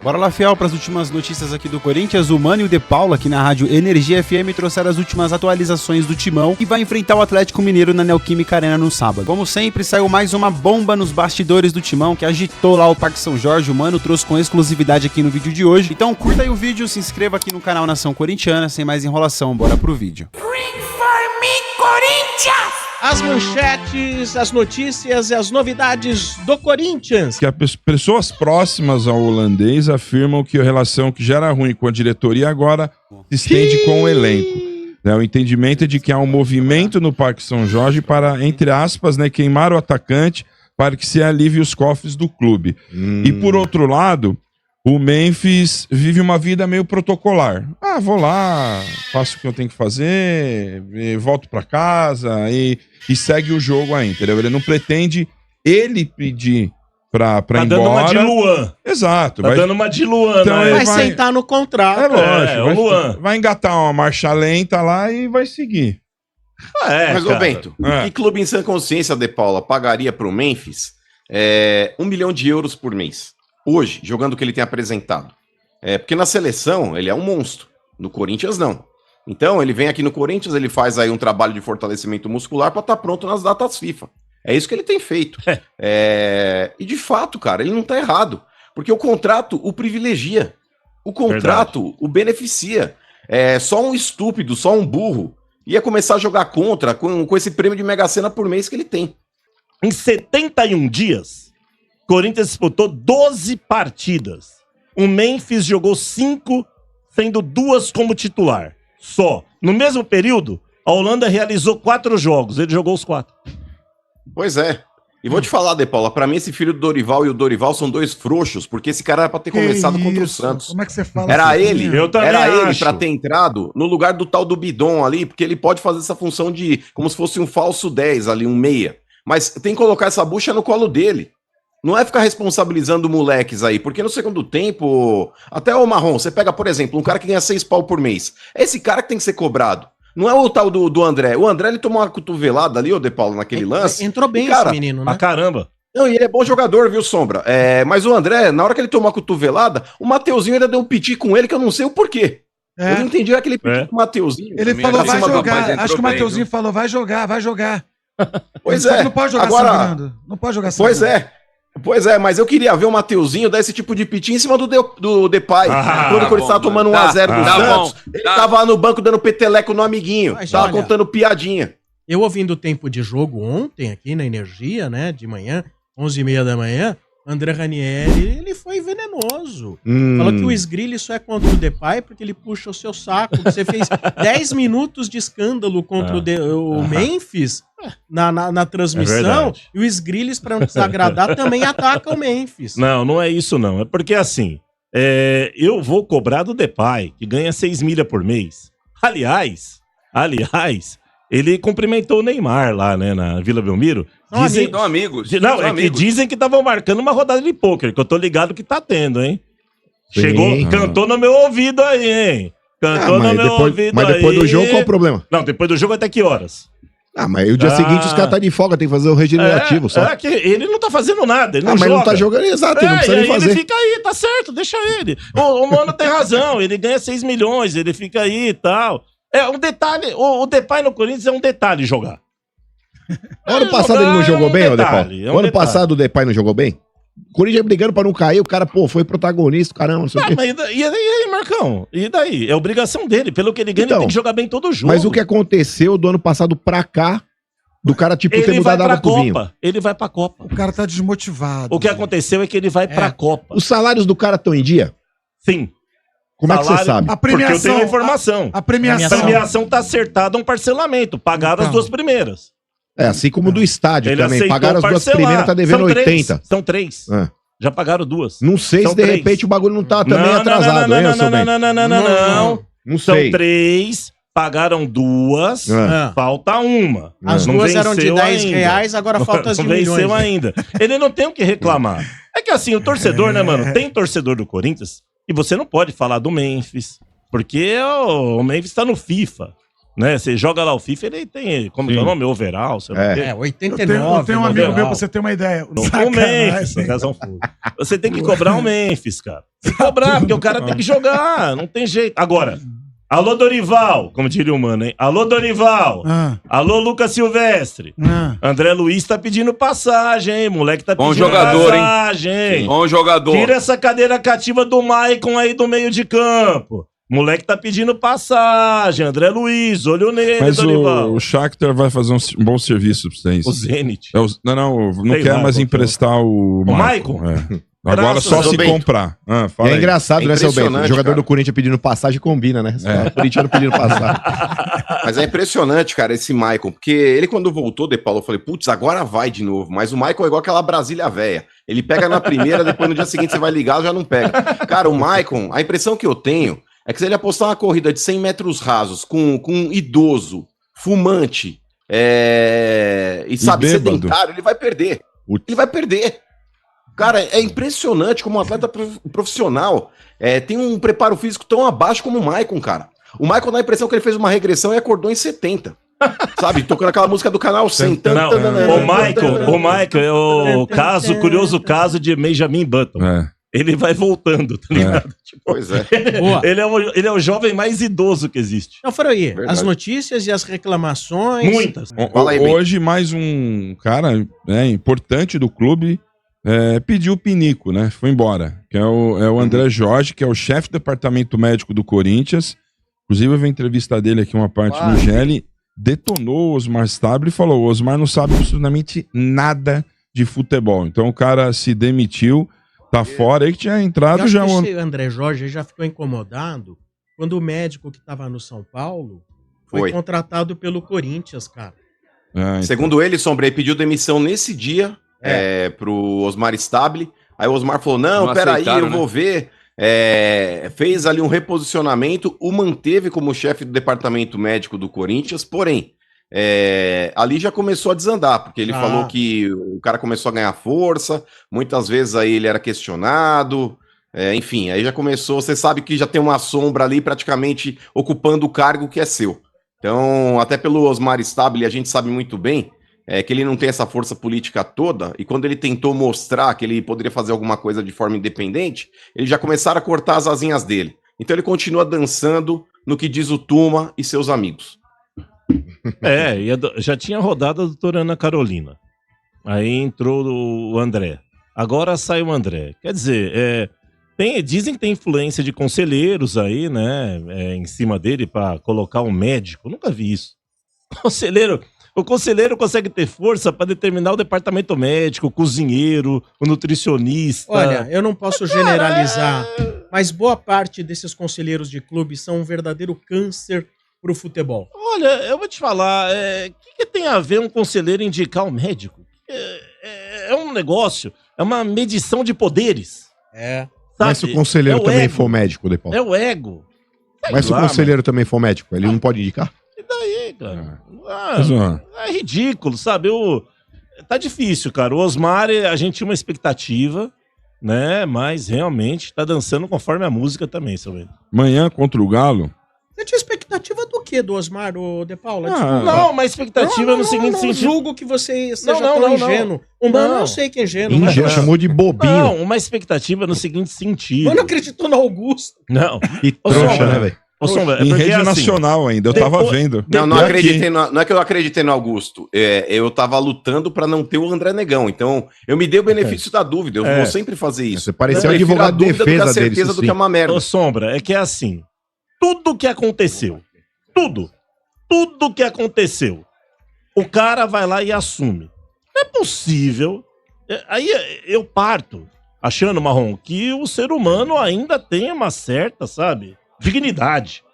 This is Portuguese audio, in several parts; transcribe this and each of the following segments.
Bora lá, Fiel, para as últimas notícias aqui do Corinthians. O Mano e o De Paula, aqui na Rádio Energia FM, trouxeram as últimas atualizações do Timão e vai enfrentar o Atlético Mineiro na Neoquímica Arena no sábado. Como sempre, saiu mais uma bomba nos bastidores do Timão, que agitou lá o Parque São Jorge. O Mano trouxe com exclusividade aqui no vídeo de hoje. Então curta aí o vídeo, se inscreva aqui no canal Nação Corintiana. Sem mais enrolação, bora pro vídeo. Bring for me, Corinthians! As manchetes, as notícias e as novidades do Corinthians. Que as pessoas próximas ao holandês afirmam que a relação que já era ruim com a diretoria agora se estende com o elenco. O entendimento é de que há um movimento no Parque São Jorge para, entre aspas, queimar o atacante para que se alivie os cofres do clube. E por outro lado, o Memphis vive uma vida meio protocolar. Vou lá, faço o que eu tenho que fazer, volto para casa e segue o jogo aí, entendeu? Ele não pretende ele pedir pra ir embora. Tá dando uma de Luan. Exato. Tá dando uma de Luan, então né? Vai sentar no contrato. É lógico. O Luan. Vai engatar uma marcha lenta lá e vai seguir. Mas, ô Bento, que clube em sã consciência, De Paula, pagaria pro Memphis 1 milhão de euros por mês? Hoje, jogando o que ele tem apresentado. Porque na seleção ele é um monstro. No Corinthians, não. Então, ele vem aqui no Corinthians, ele faz aí um trabalho de fortalecimento muscular para estar pronto nas datas FIFA. É isso que ele tem feito. E de fato, cara, ele não tá errado. Porque o contrato o privilegia. O contrato o beneficia. Só um estúpido, só um burro ia começar a jogar contra com esse prêmio de Mega Sena por mês que ele tem. Em 71 dias, Corinthians disputou 12 partidas. O Memphis jogou 5, sendo 2 como titular. Só. No mesmo período, a Holanda realizou 4 jogos. Ele jogou os 4. Pois é. E vou te falar, De Paula, pra mim esse filho do Dorival e o Dorival são 2 frouxos, porque esse cara era pra ter começado contra o Santos. Como é que você fala Era assim? ele, Eu também ele acho. pra ter entrado no lugar do tal do Bidon ali, porque ele pode fazer essa função de como se fosse um falso 10 ali, um meia. Mas tem que colocar essa bucha no colo dele. Não é ficar responsabilizando moleques aí, porque no segundo tempo, até o Marrom, você pega, por exemplo, um cara que ganha 6 pau por mês. É esse cara que tem que ser cobrado. Não é o tal do André. O André, ele tomou uma cotovelada ali, ô De Paulo, naquele lance. Entrou bem e, cara, esse menino, né? Pra caramba. Não, e ele é bom jogador, viu, Sombra? Mas o André, na hora que ele tomou a cotovelada, o Mateuzinho ainda deu um piti com ele que eu não sei o porquê. Eu não entendi aquele piti com o Mateuzinho. Ele falou, vai jogar. Acho que o bem, Mateuzinho falou, vai jogar. Pois Ele é. não pode jogar Agora, sangrando. Não pode jogar Pois sangrando. Pois é, mas eu queria ver o Mateuzinho dar esse tipo de piti em cima do Depay. Quando ele estava tomando 1x0 do Santos, ele tava lá no banco dando peteleco no amiguinho. Mas tava olha, contando piadinha. Eu ouvindo o tempo de jogo ontem aqui na Energia, né, de manhã, 11h30 da manhã, André Ranieri, ele foi venenoso. Falou que o esgrilho só é contra o Depay porque ele puxa o seu saco. Você fez 10 minutos de escândalo contra o Memphis na transmissão e o Sgrillis, para não desagradar, também ataca o Memphis. Não é isso não. É porque assim, eu vou cobrar do Depay, que ganha 6 milha por mês. Aliás, ele cumprimentou o Neymar lá, né, na Vila Belmiro. São amigos. Que dizem que estavam marcando uma rodada de pôquer, que eu tô ligado que tá tendo, hein? Chegou, cantou no meu ouvido aí, hein? Cantou no meu ouvido aí. Mas depois do jogo, qual o problema? Não, depois do jogo até que horas? Mas aí o dia seguinte os caras tá de folga, tem que fazer o regenerativo só. Que ele não tá fazendo nada, ele não mas joga. não tá jogando, exato, ele não precisa nem fazer. Ele fica aí, tá certo, deixa ele. O Mano tem razão, ele ganha 6 milhões, ele fica aí e tal. Um detalhe, o Depay no Corinthians é um detalhe jogar. Ano passado ele não jogou bem, ô Depay? O ano passado o Depay não jogou bem? O Corinthians brigando pra não cair, o cara, foi protagonista, caramba, não sei o quê. Mas e aí, Marcão? E daí? É obrigação dele. Pelo que ele ganha, ele tem que jogar bem todo jogo. Mas o que aconteceu do ano passado pra cá, do cara, ter mudado a água pro vinho? Ele vai pra Copa. O cara tá desmotivado. O que aconteceu é que ele vai pra Copa. Os salários do cara estão em dia? Sim. Como é que você sabe? A premiação, porque eu tenho a informação. A premiação. A premiação tá acertada um parcelamento. Pagaram as 2 primeiras. Assim como do estádio ele também. Pagaram as 2 primeiras, tá devendo 80. São 3. Já pagaram 2. Não sei se de repente o bagulho não tá também atrasado, hein, seu Bento? Não sei. São 3, pagaram 2, falta 1. As 2 eram de 10 reais, agora falta as de milhões. Não venceu ainda. Ele não tem o que reclamar. É que assim, o torcedor, né, mano? Tem torcedor do Corinthians e você não pode falar do Memphis, porque o Memphis tá no FIFA. Né? Você joga lá o FIFA, ele tem, como que é o nome? Overall, sei lá o quê. 89. Eu tenho um amigo meu, pra você ter uma ideia. O Memphis, você tem que cobrar o Memphis, cara. Tem que cobrar, porque o cara tem que jogar, não tem jeito. Agora, alô Dorival, como diria o mano, hein? Alô Dorival, alô Lucas Silvestre. André Luiz tá pedindo passagem, hein? Moleque tá pedindo passagem, hein? Bom jogador. Tira essa cadeira cativa do Maicon aí do meio de campo. Moleque tá pedindo passagem, André Luiz, olho nele, Mas Dorival. o Shakhtar vai fazer um bom serviço pra vocês. O Zenit. Não Sei quer lá, mais emprestar o Maicon? Agora só se comprar. É engraçado, né, seu Bento? O jogador cara. do Corinthians pedindo passagem combina, né? O corintiano pedindo passagem. Mas é impressionante, cara, esse Maicon, porque ele quando voltou, De Paulo, eu falei, putz, agora vai de novo. Mas o Maicon é igual aquela Brasília véia. Ele pega na primeira, depois no dia seguinte você vai ligar, já não pega. Cara, o Maicon, a impressão que eu tenho é que se ele apostar uma corrida de 100 metros rasos com um idoso, fumante, e sabe, sedentário, ele vai perder. Ele vai perder. Cara, é impressionante como um atleta profissional tem um preparo físico tão abaixo como o Maicon, cara. O Maicon dá a impressão que ele fez uma regressão e acordou em 70. Sabe, tocando aquela música do Canal 100. O Michael é o curioso caso de Benjamin Button. Ele vai voltando, tá ligado? Tipo, pois é. Ele é o jovem mais idoso que existe. Não, foram aí. As notícias e as reclamações. Muitas. Hoje, mais um cara importante do clube pediu o pinico, né? Foi embora. Que é o André Jorge, que é o chefe do departamento médico do Corinthians. Inclusive, eu vi a entrevista dele aqui, uma parte no GL. Detonou o Osmar Stabile e falou: o Osmar não sabe absolutamente nada de futebol. Então o cara se demitiu. Tá fora aí que tinha entrado já. O André Jorge já ficou incomodado quando o médico que estava no São Paulo foi contratado pelo Corinthians, cara. Então. Segundo ele, Sombra, ele pediu demissão nesse dia pro Osmar Stabile. Aí o Osmar falou: não peraí, eu vou ver. Fez ali um reposicionamento, o manteve como chefe do departamento médico do Corinthians, porém, ali já começou a desandar, porque ele falou que o cara começou a ganhar força, muitas vezes aí ele era questionado, enfim, aí já começou, você sabe que já tem uma sombra ali praticamente ocupando o cargo que é seu. Então, até pelo Osmar Stabile, a gente sabe muito bem que ele não tem essa força política toda, e quando ele tentou mostrar que ele poderia fazer alguma coisa de forma independente, eles já começaram a cortar as asinhas dele. Então ele continua dançando no que diz o Tuma e seus amigos. Já tinha rodado a doutora Ana Carolina. Aí entrou o André. Agora sai o André. Quer dizer, dizem que tem influência de conselheiros aí, né? Em cima dele pra colocar um médico. Nunca vi isso. O conselheiro consegue ter força pra determinar o departamento médico, o cozinheiro, o nutricionista. Olha, eu não posso generalizar, mas boa parte desses conselheiros de clube são um verdadeiro câncer pro futebol. Olha, eu vou te falar, que tem a ver um conselheiro indicar um médico? É um negócio, é uma medição de poderes. Sabe? Mas se o conselheiro também for médico, De Paulo. É o ego. Mas se o conselheiro também for médico, ele não pode indicar? E daí, cara? É ridículo, sabe? Tá difícil, cara. O Osmar, a gente tinha uma expectativa, né? Mas realmente tá dançando conforme a música também, seu velho. Amanhã contra o Galo. Você tinha expectativa do quê do Osmar, De Paula? Não, mas expectativa no seguinte sentido. Não julgo que você seja tão ingênuo. O Mano, eu sei que é ingênuo. Ingênuo, chamou de bobinho. Não, uma expectativa no seguinte sentido. Mano, acreditou no Augusto. Não. E trouxa, né, velho? Em rede nacional ainda, eu tava vendo. Não acreditei não é que eu acreditei no Augusto. Eu tava lutando pra não ter o André Negão. Então, eu me dei o benefício da dúvida. Eu vou sempre fazer isso. Você pareceu um advogado de defesa dele. Certeza do que é uma merda. Ô, Sombra, é que é assim. Tudo que aconteceu, tudo que aconteceu, o cara vai lá e assume. Não é possível. Aí eu parto achando, Marrom, que o ser humano ainda tem uma certa, sabe, dignidade.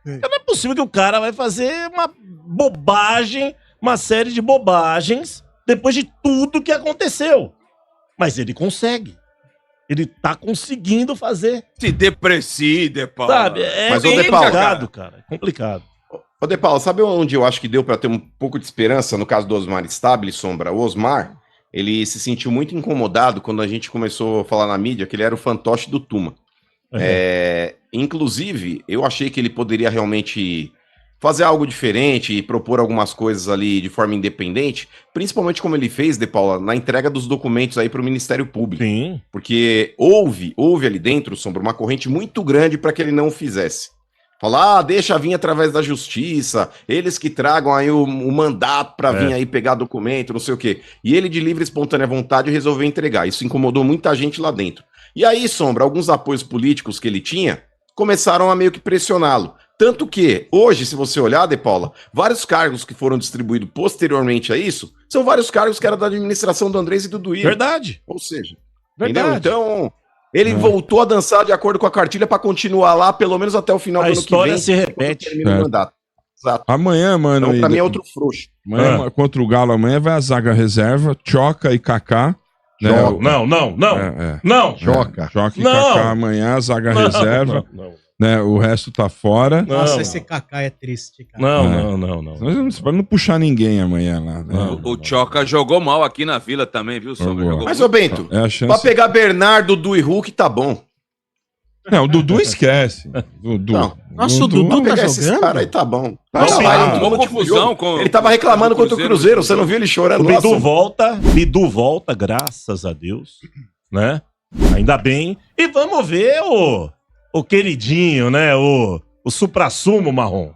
Não é possível que o cara vai fazer uma bobagem, uma série de bobagens, depois de tudo que aconteceu. Mas ele consegue. Ele tá conseguindo fazer. Se deprecie, De Paulo. Sabe, Mas complicado, cara. É complicado. Ô, De Paulo, sabe onde eu acho que deu pra ter um pouco de esperança no caso do Osmar Stabile, Sombra? O Osmar, ele se sentiu muito incomodado quando a gente começou a falar na mídia que ele era o fantoche do Tuma. Inclusive, eu achei que ele poderia realmente fazer algo diferente e propor algumas coisas ali de forma independente, principalmente como ele fez, De Paula, na entrega dos documentos aí para o Ministério Público. Sim. Porque houve ali dentro, Sombra, uma corrente muito grande para que ele não fizesse. Falar, deixa vir através da justiça, eles que tragam aí o mandato para vir aí pegar documento, não sei o quê. E ele, de livre e espontânea vontade, resolveu entregar. Isso incomodou muita gente lá dentro. E aí, Sombra, alguns apoios políticos que ele tinha começaram a meio que pressioná-lo. Tanto que, hoje, se você olhar, De Paula, vários cargos que foram distribuídos posteriormente a isso, são vários cargos que eram da administração do Andrés e do Duílio. Verdade. Ou seja, Verdade. entendeu? Então, ele voltou a dançar de acordo com a cartilha para continuar lá, pelo menos até o final A do ano que história vem. se repete. Termina o mandato. Exato. Amanhã, mano. Então, pra mim é outro frouxo. Amanhã, contra o Galo, amanhã vai a zaga reserva, Choca e Kaká. Né, Não. Choca e Não. Kaká amanhã, a zaga reserva. Né, o resto tá fora. Nossa, esse Kaká é triste, cara. Não. Nós não puxar ninguém amanhã lá. Né? O Choca jogou mal aqui na Vila também, viu, Sombra? Jogou. Mas, ô Bento, É a chance. pra pegar Bernardo, Dudu e Hulk, tá bom. Não, o Dudu esquece. Dudu. Não. Nossa, o Dudu tá Pegar esses jogando? caras aí tá bom. Tá Mas, bom. vai, Uma no último confusão jogo, com... ele tava reclamando contra o Cruzeiro, você não viu ele chorando O lá, Bidu volta, graças a Deus, né? Ainda bem. E vamos ver o queridinho, né? O supra-sumo marrom.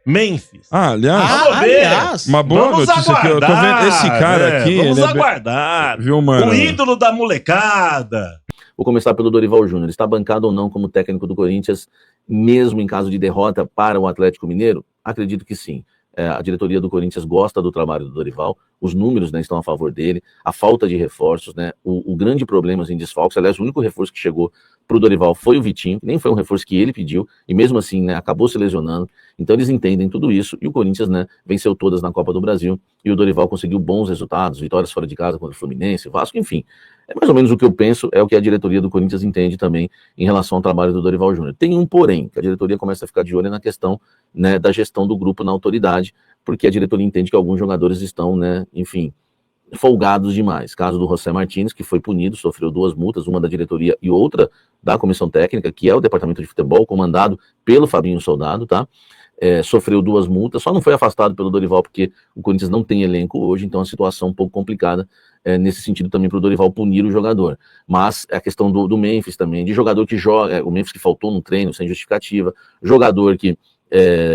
Memphis. Aliás, Vamos ver. uma boa Vamos notícia que eu tô vendo. Esse cara né? aqui. Vamos ele é aguardar. Viu, mano? O ídolo da molecada. Vou começar pelo Dorival Júnior. Está bancado ou não como técnico do Corinthians, mesmo em caso de derrota para o Atlético Mineiro? Acredito que sim. A diretoria do Corinthians gosta do trabalho do Dorival, os números, né, estão a favor dele, a falta de reforços, né, o grande problema em desfalques, aliás, o único reforço que chegou para o Dorival foi o Vitinho, que nem foi um reforço que ele pediu, e mesmo assim, né, acabou se lesionando. Então eles entendem tudo isso, e o Corinthians, né, venceu todas na Copa do Brasil, e o Dorival conseguiu bons resultados, vitórias fora de casa contra o Fluminense, Vasco, enfim. É mais ou menos o que eu penso, é o que a diretoria do Corinthians entende também em relação ao trabalho do Dorival Júnior. Tem um porém, que a diretoria começa a ficar de olho na questão, né, da gestão do grupo na autoridade, porque a diretoria entende que alguns jogadores estão, né, enfim, folgados demais. Caso do José Martins, que foi punido, sofreu 2 multas, uma da diretoria e outra da comissão técnica, que é o departamento de futebol, comandado pelo Fabinho Soldado, tá? Sofreu 2 multas, só não foi afastado pelo Dorival porque o Corinthians não tem elenco hoje, então é uma situação um pouco complicada nesse sentido também para o Dorival punir o jogador. Mas a questão do Memphis também, de jogador que joga, o Memphis que faltou no treino sem justificativa, jogador que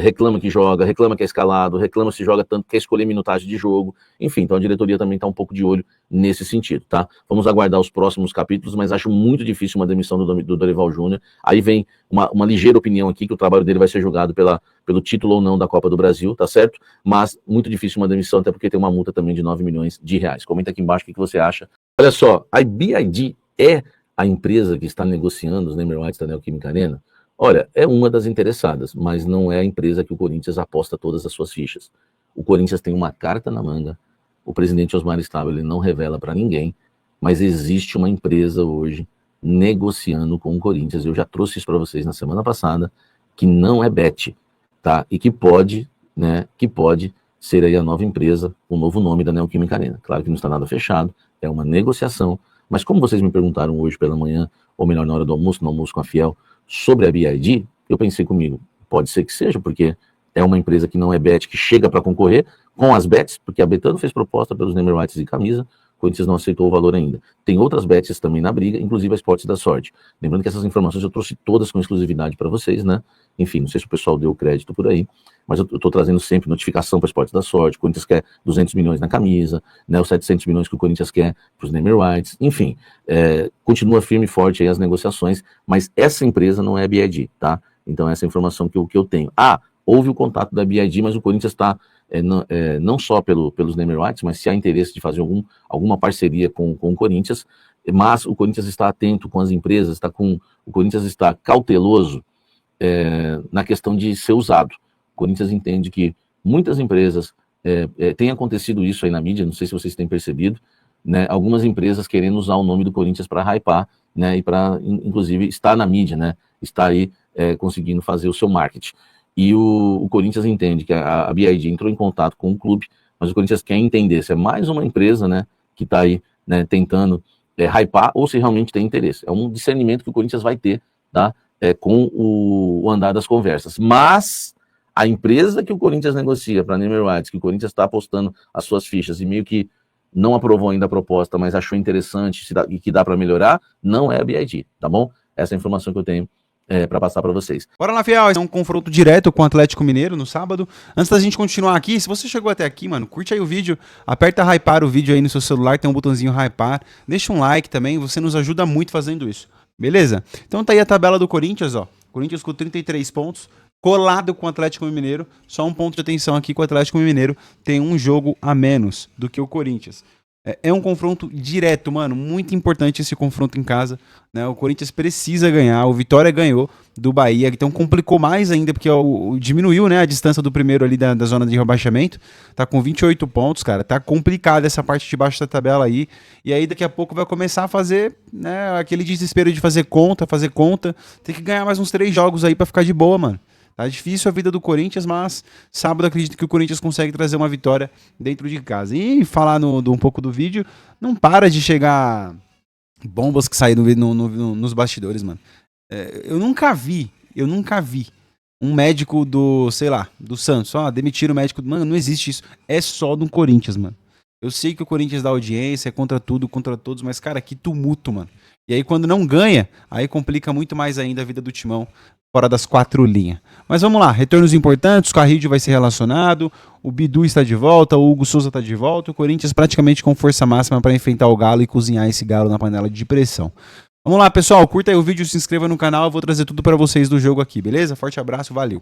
reclama que joga, reclama que é escalado, reclama se joga tanto, quer escolher minutagem de jogo, enfim, então a diretoria também está um pouco de olho nesse sentido, tá? Vamos aguardar os próximos capítulos, mas acho muito difícil uma demissão do Dorival Júnior. Aí vem uma ligeira opinião aqui, que o trabalho dele vai ser julgado pelo título ou não da Copa do Brasil, tá certo? Mas muito difícil uma demissão, até porque tem uma multa também de 9 milhões de reais. Comenta aqui embaixo o que você acha. Olha só, a BID é a empresa que está negociando os Neymer Whites da Neoquímica Arena? Olha, é uma das interessadas, mas não é a empresa que o Corinthians aposta todas as suas fichas. O Corinthians tem uma carta na manga, o presidente Osmar Stabile ele não revela para ninguém, mas existe uma empresa hoje negociando com o Corinthians. Eu já trouxe isso para vocês na semana passada, que não é bet, tá? E que pode, né, ser aí a nova empresa, o novo nome da Neoquímica Arena. Claro que não está nada fechado, é uma negociação, mas como vocês me perguntaram hoje pela manhã, ou melhor, na hora do almoço, no almoço com a Fiel, sobre a BID, eu pensei comigo, pode ser que seja, porque é uma empresa que não é bet, que chega para concorrer com as bets, porque a Betano fez proposta pelos Neymer Whites e camisa, o Corinthians não aceitou o valor ainda. Tem outras bets também na briga, inclusive a Esportes da Sorte. Lembrando que essas informações eu trouxe todas com exclusividade para vocês, né? Enfim, não sei se o pessoal deu crédito por aí, mas eu estou trazendo sempre notificação para Esportes da Sorte. O Corinthians quer 200 milhões na camisa, né? Os 700 milhões que o Corinthians quer para os Neymer Whites, enfim, continua firme e forte aí as negociações, mas essa empresa não é a BID, tá? Então essa é a informação que eu tenho. Houve o contato da BID, mas o Corinthians está, não só pelos Neymer Whites, mas se há interesse de fazer alguma parceria com o Corinthians, mas o Corinthians está atento com as empresas, o Corinthians está cauteloso na questão de ser usado. O Corinthians entende que muitas empresas, tem acontecido isso aí na mídia, não sei se vocês têm percebido, né, algumas empresas querendo usar o nome do Corinthians para hypar, né, e para, inclusive, estar na mídia, né, estar aí conseguindo fazer o seu marketing. E o Corinthians entende que a BID entrou em contato com o clube, mas o Corinthians quer entender se é mais uma empresa, né, que está aí, né, tentando hypar ou se realmente tem interesse. É um discernimento que o Corinthians vai ter, tá, com o andar das conversas. Mas A empresa que o Corinthians negocia para Neymer Rights, que o Corinthians está apostando as suas fichas e meio que não aprovou ainda a proposta, mas achou interessante e que dá para melhorar, não é a BID, tá bom? Essa é a informação que eu tenho para passar para vocês. Bora lá, fiel. É um confronto direto com o Atlético Mineiro no sábado. Antes da gente continuar aqui, se você chegou até aqui, mano, curte aí o vídeo, aperta hypar o vídeo aí no seu celular, tem um botãozinho hypar, deixa um like também, você nos ajuda muito fazendo isso, beleza? Então tá aí a tabela do Corinthians, ó. Corinthians com 33 pontos, colado com o Atlético Mineiro. Só um ponto de atenção aqui que o Atlético Mineiro tem um jogo a menos do que o Corinthians. É um confronto direto, mano, muito importante esse confronto em casa, né? O Corinthians precisa ganhar, o Vitória ganhou do Bahia, então complicou mais ainda, porque diminuiu, né, a distância do primeiro ali da zona de rebaixamento, tá com 28 pontos, cara, tá complicado essa parte de baixo da tabela aí, e aí daqui a pouco vai começar a fazer, né, aquele desespero de fazer conta, tem que ganhar mais uns 3 jogos aí pra ficar de boa, mano. Tá difícil a vida do Corinthians, mas sábado acredito que o Corinthians consegue trazer uma vitória dentro de casa. E falar um pouco do vídeo, não para de chegar bombas que saem nos bastidores, mano. Eu nunca vi um médico do Santos, demitiram o médico, mano, não existe isso. É só do Corinthians, mano. Eu sei que o Corinthians dá audiência, é contra tudo, contra todos, mas, cara, que tumulto, mano. E aí quando não ganha, aí complica muito mais ainda a vida do Timão, fora das 4 linhas. Mas vamos lá, retornos importantes, o Carrillo vai ser relacionado, o Bidu está de volta, o Hugo Souza está de volta, o Corinthians praticamente com força máxima para enfrentar o Galo e cozinhar esse Galo na panela de pressão. Vamos lá, pessoal, curta aí o vídeo, se inscreva no canal, eu vou trazer tudo para vocês do jogo aqui, beleza? Forte abraço, valeu!